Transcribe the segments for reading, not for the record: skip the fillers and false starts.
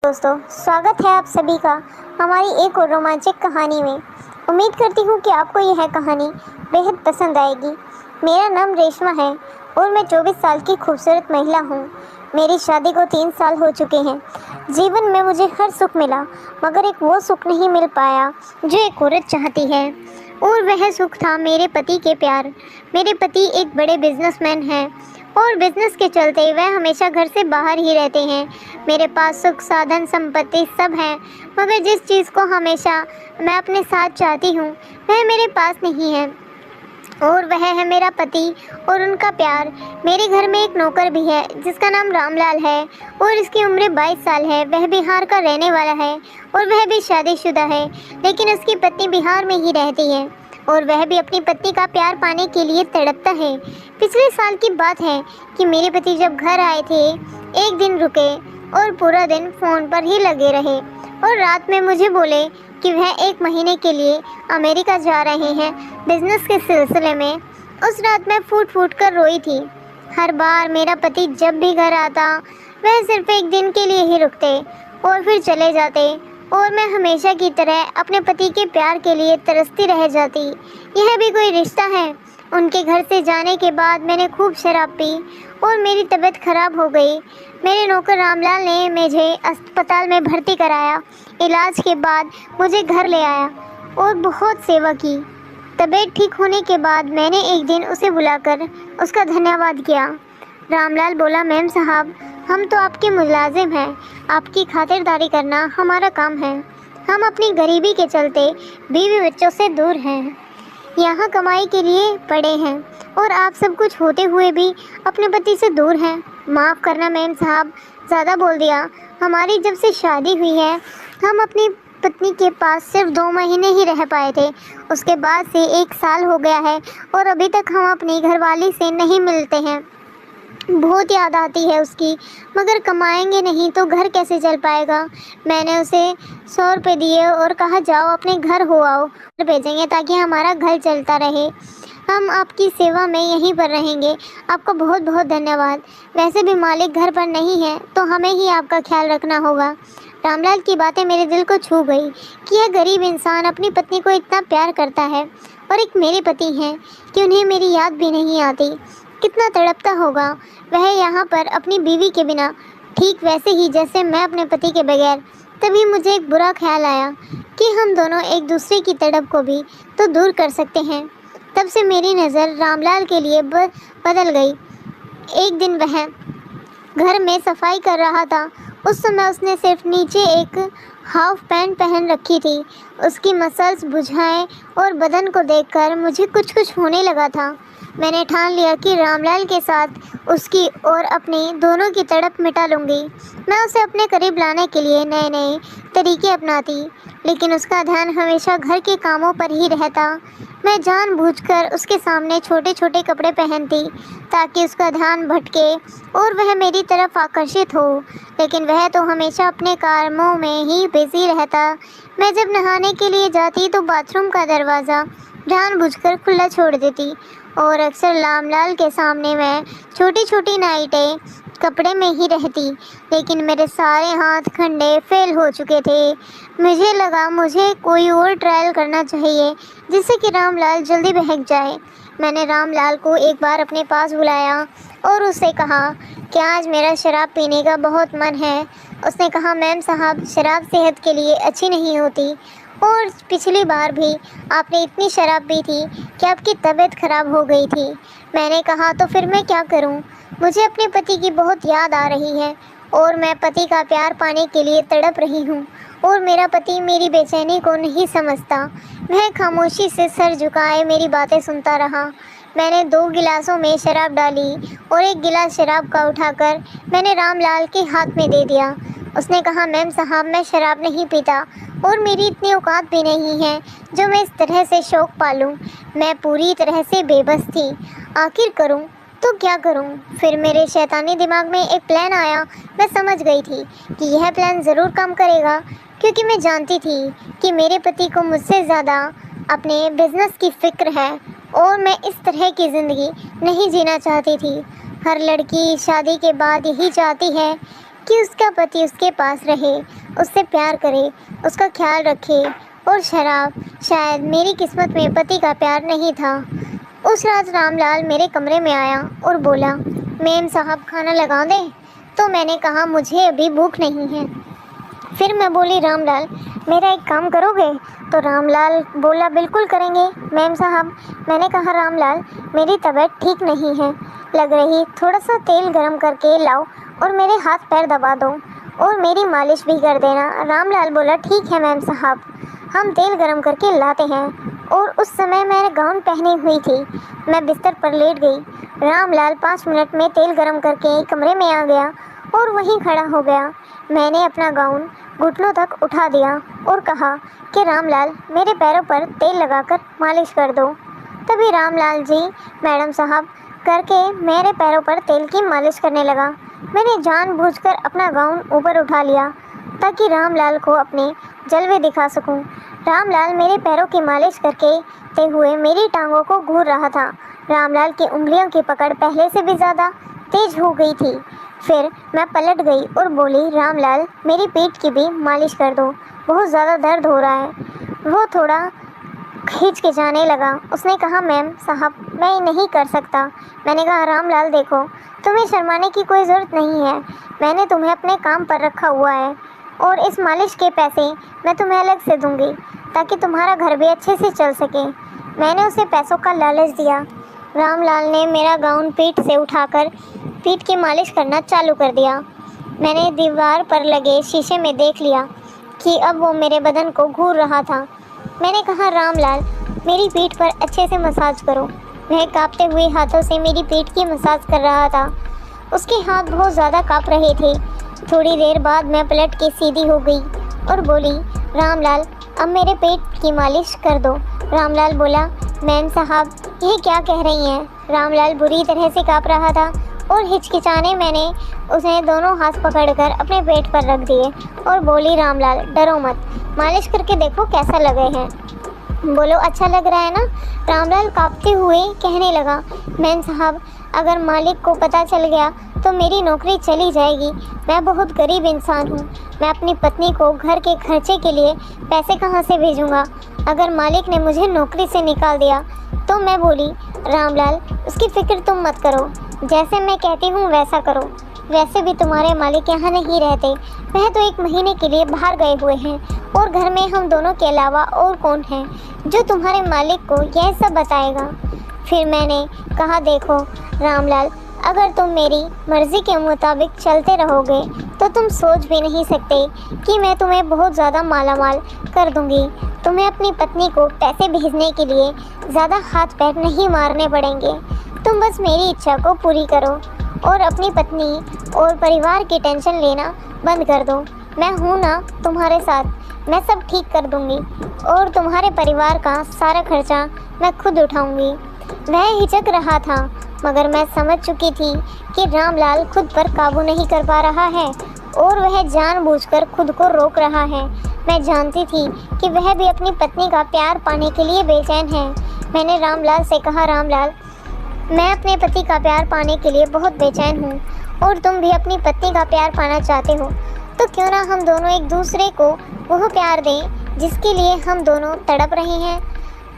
दोस्तों, स्वागत है आप सभी का हमारी एक और रोमांचक कहानी में। उम्मीद करती हूँ कि आपको यह कहानी बेहद पसंद आएगी। मेरा नाम रेशमा है और मैं 24 साल की खूबसूरत महिला हूँ। मेरी शादी को 3 साल हो चुके हैं। जीवन में मुझे हर सुख मिला, मगर एक वो सुख नहीं मिल पाया जो एक औरत चाहती है, और वह सुख था मेरे पति के प्यार। मेरे पति एक बड़े बिजनेसमैन हैं और बिजनेस के चलते वह हमेशा घर से बाहर ही रहते हैं। मेरे पास सुख, साधन, संपत्ति सब है, मगर जिस चीज़ को हमेशा मैं अपने साथ चाहती हूँ वह मेरे पास नहीं है, और वह है मेरा पति और उनका प्यार। मेरे घर में एक नौकर भी है जिसका नाम रामलाल है और इसकी उम्र 22 साल है। वह बिहार का रहने वाला है और वह भी शादीशुदा है, लेकिन उसकी पत्नी बिहार में ही रहती है और वह भी अपनी पत्नी का प्यार पाने के लिए तड़पता है। पिछले साल की बात है कि मेरे पति जब घर आए थे, एक दिन रुके और पूरा दिन फ़ोन पर ही लगे रहे और रात में मुझे बोले कि वह 1 महीने के लिए अमेरिका जा रहे हैं बिजनेस के सिलसिले में। उस रात मैं फूट फूट कर रोई थी। हर बार मेरा पति जब भी घर आता वह सिर्फ 1 दिन के लिए ही रुकते और फिर चले जाते, और मैं हमेशा की तरह अपने पति के प्यार के लिए तरसती रह जाती। यह भी कोई रिश्ता है? उनके घर से जाने के बाद मैंने खूब शराब पी और मेरी तबीयत खराब हो गई। मेरे नौकर रामलाल ने मुझे अस्पताल में भर्ती कराया। इलाज के बाद मुझे घर ले आया और बहुत सेवा की। तबीयत ठीक होने के बाद मैंने एक दिन उसे बुलाकर उसका धन्यवाद किया। रामलाल बोला, मैम साहब, हम तो आपके मुलाजिम हैं, आपकी खातिरदारी करना हमारा काम है। हम अपनी गरीबी के चलते बीवी बच्चों से दूर हैं, यहाँ कमाई के लिए पड़े हैं, और आप सब कुछ होते हुए भी अपने पति से दूर हैं। माफ़ करना मैम साहब, ज़्यादा बोल दिया। हमारी जब से शादी हुई है हम अपनी पत्नी के पास सिर्फ 2 महीने ही रह पाए थे। उसके बाद से 1 साल हो गया है और अभी तक हम अपनी घरवाली से नहीं मिलते हैं। बहुत याद आती है उसकी, मगर कमाएंगे नहीं तो घर कैसे चल पाएगा। मैंने उसे 100 रुपये दिए और कहा, जाओ अपने घर हो आओ, भेजेंगे ताकि हमारा घर चलता रहे। हम आपकी सेवा में यहीं पर रहेंगे। आपको बहुत बहुत धन्यवाद। वैसे भी मालिक घर पर नहीं है तो हमें ही आपका ख्याल रखना होगा। रामलाल की बातें मेरे दिल को छू गई कि यह गरीब इंसान अपनी पत्नी को इतना प्यार करता है, और एक मेरे पति हैं कि उन्हें मेरी याद भी नहीं आती। कितना तड़पता होगा वह यहाँ पर अपनी बीवी के बिना, ठीक वैसे ही जैसे मैं अपने पति के बगैर। तभी मुझे एक बुरा ख्याल आया कि हम दोनों एक दूसरे की तड़प को भी तो दूर कर सकते हैं। तब से मेरी नज़र रामलाल के लिए बदल गई। एक दिन वह घर में सफाई कर रहा था। उस समय उसने सिर्फ नीचे एक हाफ पैंट पहन रखी थी। उसकी मसल्स बुझाएं और बदन को देखकर मुझे कुछ कुछ होने लगा था। मैंने ठान लिया कि रामलाल के साथ उसकी और अपनी दोनों की तड़प मिटा लूँगी। मैं उसे अपने करीब लाने के लिए नए नए तरीके अपनाती, लेकिन उसका ध्यान हमेशा घर के कामों पर ही रहता। मैं जानबूझकर उसके सामने छोटे छोटे कपड़े पहनती ताकि उसका ध्यान भटके और वह मेरी तरफ आकर्षित हो, लेकिन वह तो हमेशा अपने कामों में ही बिजी रहता। मैं जब नहाने के लिए जाती तो बाथरूम का दरवाज़ा जानबूझकर खुला छोड़ देती, और अक्सर रामलाल के सामने मैं छोटी छोटी नाइटें कपड़े में ही रहती। लेकिन मेरे सारे हाथ खंडे फेल हो चुके थे। मुझे लगा मुझे कोई और ट्रायल करना चाहिए जिससे कि रामलाल जल्दी बहक जाए। मैंने रामलाल को एक बार अपने पास बुलाया और उससे कहा कि आज मेरा शराब पीने का बहुत मन है। उसने कहा, मैम साहब, शराब सेहत के लिए अच्छी नहीं होती, और पिछली बार भी आपने इतनी शराब पी थी कि आपकी तबीयत ख़राब हो गई थी। मैंने कहा, तो फिर मैं क्या करूं? मुझे अपने पति की बहुत याद आ रही है और मैं पति का प्यार पाने के लिए तड़प रही हूं, और मेरा पति मेरी बेचैनी को नहीं समझता। वह खामोशी से सर झुकाए मेरी बातें सुनता रहा। मैंने 2 गिलासों में शराब डाली और 1 गिलास शराब का उठाकर मैंने रामलाल के हाथ में दे दिया। उसने कहा, मैम साहब, मैं शराब नहीं पीता और मेरी इतनी औकात भी नहीं है जो मैं इस तरह से शौक़ पालूं। मैं पूरी तरह से बेबस थी। आखिर करूं तो क्या करूं? फिर मेरे शैतानी दिमाग में एक प्लान आया। मैं समझ गई थी कि यह प्लान ज़रूर काम करेगा, क्योंकि मैं जानती थी कि मेरे पति को मुझसे ज़्यादा अपने बिजनेस की फ़िक्र है और मैं इस तरह की ज़िंदगी नहीं जीना चाहती थी। हर लड़की शादी के बाद यही चाहती है कि उसका पति उसके पास रहे, उससे प्यार करे, उसका ख्याल रखे। और शराब, शायद मेरी किस्मत में पति का प्यार नहीं था। उस रात रामलाल मेरे कमरे में आया और बोला, मेम साहब खाना लगा दें? तो मैंने कहा, मुझे अभी भूख नहीं है। फिर मैं बोली, रामलाल मेरा एक काम करोगे? तो रामलाल बोला, बिल्कुल करेंगे मेम साहब। मैंने कहा, रामलाल मेरी तबीयत ठीक नहीं है लग रही, थोड़ा सा तेल गरम करके लाओ और मेरे हाथ पैर दबा दो और मेरी मालिश भी कर देना। रामलाल बोला, ठीक है मेम साहब, हम तेल गरम करके लाते हैं। और उस समय मैंने गाउन पहनी हुई थी। मैं बिस्तर पर लेट गई। रामलाल 5 मिनट में तेल गरम करके कमरे में आ गया और वहीं खड़ा हो गया। मैंने अपना गाउन घुटनों तक उठा दिया और कहा कि रामलाल मेरे पैरों पर तेल लगाकर मालिश कर दो। तभी रामलाल जी मैडम साहब करके मेरे पैरों पर तेल की मालिश करने लगा। मैंने जानबूझकर अपना गाउन ऊपर उठा लिया ताकि रामलाल को अपने जलवे दिखा सकूं। रामलाल मेरे पैरों की मालिश करते हुए मेरी टांगों को घूर रहा था। रामलाल की उंगलियों की पकड़ पहले से भी ज़्यादा तेज हो गई थी। फिर मैं पलट गई और बोली, रामलाल मेरी पीठ की भी मालिश कर दो, बहुत ज़्यादा दर्द हो रहा है। वो थोड़ा हिचकिचाने लगा। उसने कहा, मैम साहब मैं नहीं कर सकता। मैंने कहा, रामलाल देखो, तुम्हें शर्माने की कोई ज़रूरत नहीं है। मैंने तुम्हें अपने काम पर रखा हुआ है और इस मालिश के पैसे मैं तुम्हें अलग से दूंगी ताकि तुम्हारा घर भी अच्छे से चल सके। मैंने उसे पैसों का लालच दिया। रामलाल ने मेरा गाउन पीठ से उठाकर पीठ की मालिश करना चालू कर दिया। मैंने दीवार पर लगे शीशे में देख लिया कि अब वो मेरे बदन को घूर रहा था। मैंने कहा, रामलाल मेरी पीठ पर अच्छे से मसाज करो। वह कांपते हुए हाथों से मेरी पीठ की मसाज कर रहा था। उसके हाथ बहुत ज़्यादा कांप रहे थे। थोड़ी देर बाद मैं पलट के सीधी हो गई और बोली, रामलाल अब मेरे पेट की मालिश कर दो। रामलाल बोला, मैम साहब ये क्या कह रही हैं? रामलाल बुरी तरह से काँप रहा था और हिचकिचाने मैंने उसे दोनों हाथ पकड़कर अपने पेट पर रख दिए और बोली, रामलाल डरो मत, मालिश करके देखो कैसा लगे हैं। बोलो अच्छा लग रहा है ना? रामलाल काँपते हुए कहने लगा, मैम साहब अगर मालिक को पता चल गया तो मेरी नौकरी चली जाएगी। मैं बहुत गरीब इंसान हूँ। मैं अपनी पत्नी को घर के खर्चे के लिए पैसे कहाँ से भेजूँगा? अगर मालिक ने मुझे नौकरी से निकाल दिया तो मैं बोली, रामलाल उसकी फ़िक्र तुम मत करो, जैसे मैं कहती हूँ वैसा करो। वैसे भी तुम्हारे मालिक यहाँ नहीं रहते, वह तो 1 महीने के लिए बाहर गए हुए हैं और घर में हम दोनों के अलावा और कौन है जो तुम्हारे मालिक को यह सब बताएगा? फिर मैंने कहा, देखो रामलाल अगर तुम मेरी मर्ज़ी के मुताबिक चलते रहोगे तो तुम सोच भी नहीं सकते कि मैं तुम्हें बहुत ज़्यादा मालामाल कर दूंगी। तुम्हें अपनी पत्नी को पैसे भेजने के लिए ज़्यादा हाथ पैर नहीं मारने पड़ेंगे। तुम बस मेरी इच्छा को पूरी करो और अपनी पत्नी और परिवार की टेंशन लेना बंद कर दो। मैं हूँ ना तुम्हारे साथ, मैं सब ठीक कर दूँगी और तुम्हारे परिवार का सारा खर्चा मैं खुद उठाऊँगी। वह हिचक रहा था मगर मैं समझ चुकी थी कि रामलाल खुद पर काबू नहीं कर पा रहा है और वह जानबूझकर खुद को रोक रहा है। मैं जानती थी कि वह भी अपनी पत्नी का प्यार पाने के लिए बेचैन है। मैंने रामलाल से कहा, रामलाल मैं अपने पति का प्यार पाने के लिए बहुत बेचैन हूँ और तुम भी अपनी पत्नी का प्यार पाना चाहते हो, तो क्यों ना हम दोनों एक दूसरे को वह प्यार दें जिसके लिए हम दोनों तड़प रहे हैं।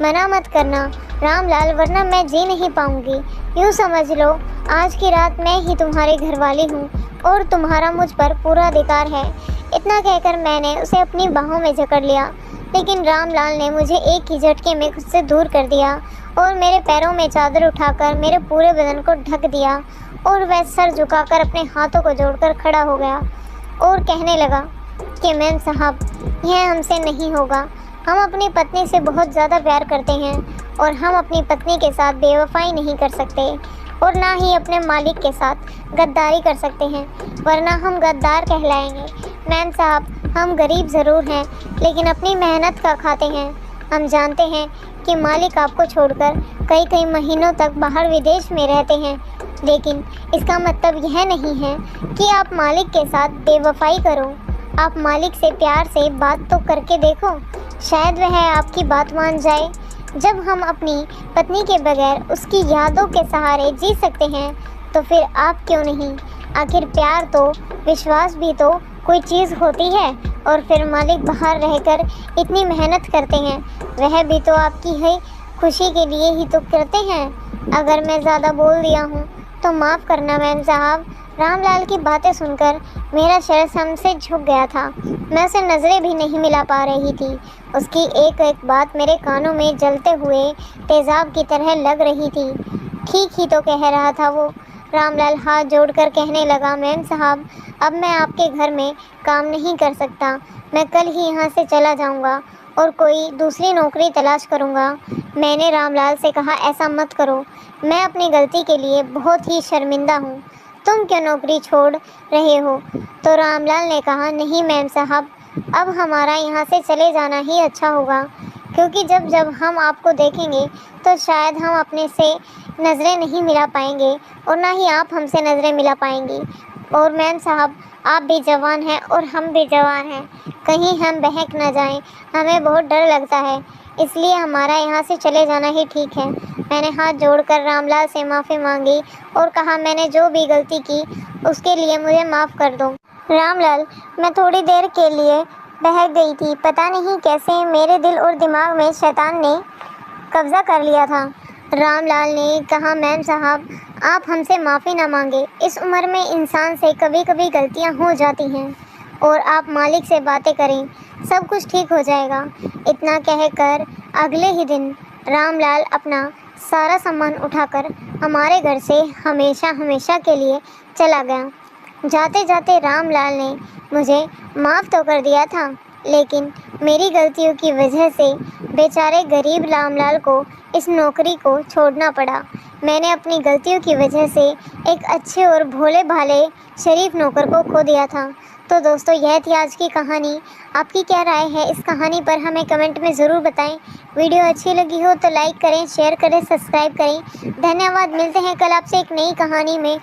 मना मत करना रामलाल, वरना मैं जी नहीं पाऊंगी। यूँ समझ लो आज की रात मैं ही तुम्हारी घरवाली हूँ और तुम्हारा मुझ पर पूरा अधिकार है। इतना कहकर मैंने उसे अपनी बाहों में जकड़ लिया, लेकिन रामलाल ने मुझे एक ही झटके में खुद से दूर कर दिया और मेरे पैरों में चादर उठाकर मेरे पूरे बदन को ढक दिया और वह सर झुकाकर अपने हाथों को जोड़कर खड़ा हो गया और कहने लगा कि मैम साहब यह हमसे नहीं होगा। हम अपनी पत्नी से बहुत ज़्यादा प्यार करते हैं और हम अपनी पत्नी के साथ बेवफाई नहीं कर सकते और ना ही अपने मालिक के साथ गद्दारी कर सकते हैं, वरना हम गद्दार कहलाएंगे। मैम साहब हम गरीब ज़रूर हैं लेकिन अपनी मेहनत का खाते हैं। हम जानते हैं कि मालिक आपको छोड़कर कई कई महीनों तक बाहर विदेश में रहते हैं, लेकिन इसका मतलब यह नहीं है कि आप मालिक के साथ बेवफाई करो। आप मालिक से प्यार से बात तो करके देखो, शायद वह आपकी बात मान जाए। जब हम अपनी पत्नी के बगैर उसकी यादों के सहारे जी सकते हैं तो फिर आप क्यों नहीं? आखिर प्यार तो विश्वास भी तो कोई चीज़ होती है। और फिर मालिक बाहर रहकर इतनी मेहनत करते हैं, वह भी तो आपकी है खुशी के लिए ही तो करते हैं। अगर मैं ज़्यादा बोल दिया हूँ तो माफ़ करना मैम साहब। रामलाल की बातें सुनकर मेरा शरीर हमसे झुक गया था। मैं उसे नज़रें भी नहीं मिला पा रही थी। उसकी एक एक बात मेरे कानों में जलते हुए तेज़ाब की तरह लग रही थी। ठीक ही तो कह रहा था वो। रामलाल हाथ जोड़कर कहने लगा, मैम साहब अब मैं आपके घर में काम नहीं कर सकता। मैं कल ही यहाँ से चला जाऊँगा और कोई दूसरी नौकरी तलाश करूँगा। मैंने रामलाल से कहा, ऐसा मत करो, मैं अपनी गलती के लिए बहुत ही शर्मिंदा हूँ। तुम क्यों नौकरी छोड़ रहे हो? तो रामलाल ने कहा, नहीं मैम साहब, अब हमारा यहाँ से चले जाना ही अच्छा होगा, क्योंकि जब जब हम आपको देखेंगे तो शायद हम अपने से नज़रें नहीं मिला पाएंगे और ना ही आप हमसे नज़रें मिला पाएंगी। और मैम साहब आप भी जवान हैं और हम भी जवान हैं, कहीं हम बहक ना जाएं, हमें बहुत डर लगता है, इसलिए हमारा यहाँ से चले जाना ही ठीक है। मैंने हाथ जोड़कर रामलाल से माफ़ी मांगी और कहा, मैंने जो भी गलती की उसके लिए मुझे माफ़ कर दो। रामलाल, मैं थोड़ी देर के लिए बहक गई थी। पता नहीं कैसे मेरे दिल और दिमाग में शैतान ने कब्ज़ा कर लिया था। रामलाल ने कहा, मैम साहब आप हमसे माफ़ी ना मांगे, इस उम्र में इंसान से कभी कभी गलतियां हो जाती हैं और आप मालिक से बातें करें, सब कुछ ठीक हो जाएगा। इतना कहकर अगले ही दिन रामलाल अपना सारा सामान उठाकर हमारे घर से हमेशा हमेशा के लिए चला गया। जाते जाते रामलाल ने मुझे माफ़ तो कर दिया था, लेकिन मेरी गलतियों की वजह से बेचारे गरीब रामलाल को इस नौकरी को छोड़ना पड़ा। मैंने अपनी गलतियों की वजह से एक अच्छे और भोले भाले शरीफ नौकर को खो दिया था। तो दोस्तों यह थी आज की कहानी। आपकी क्या राय है इस कहानी पर हमें कमेंट में ज़रूर बताएं। वीडियो अच्छी लगी हो तो लाइक करें, शेयर करें, सब्सक्राइब करें। धन्यवाद। मिलते हैं कल आपसे एक नई कहानी में।